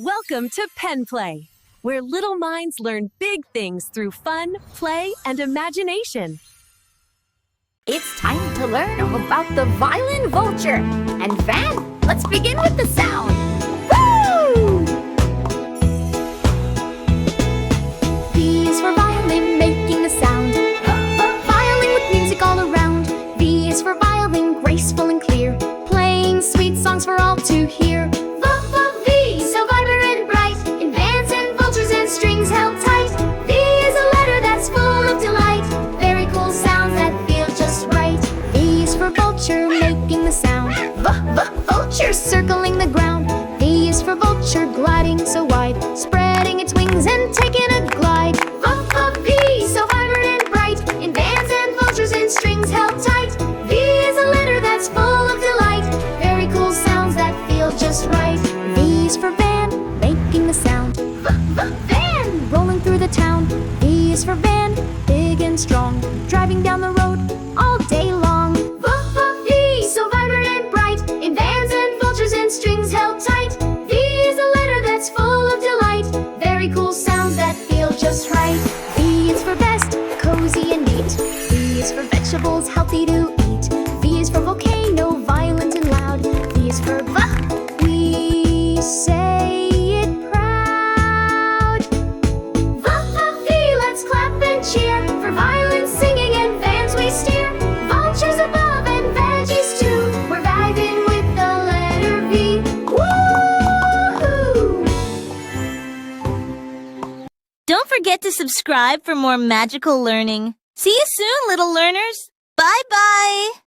Welcome to Pen Play, where little minds learn big things through fun, play, and imagination. It's time to learn about the violin vulture. And Van, let's begin with the sound. Woo! V is for violin, making the sound. Violin with music all around. V is for violin, graceful and clear, playing sweet songs for all to hear. V, so vibrant and bright, in bands and vultures and strings held tight. V is a letter that's full of delight, very cool sounds that feel just right. V is for vulture, making the sound. Vulture, circling the ground. V is for vulture, gliding so wide, spreading its wings and taking a glide. V, so vibrant and bright, in bands and vultures and strings held tight. V is a letter that's full of delight, very cool sounds that feel just right. V is for van, making the sound. Van, rolling through the town. V is for van, big and strong, driving down the road all day long. V, so vibrant and bright, in bands and vultures and strings held tight. V is a letter that's full of delight, very cool sounds that feel just right. V is for best, cozy and neat. V is for vegetables, healthy to eat. V is for volcano, violent and loud. V is for we say it proud. V, let's clap and cheer, for violins singing and vans we steer. Vultures above and veggies too, we're vibing with the letter V. Woo-hoo! Don't forget to subscribe for more magical learning. See you soon, little learners. Bye-bye.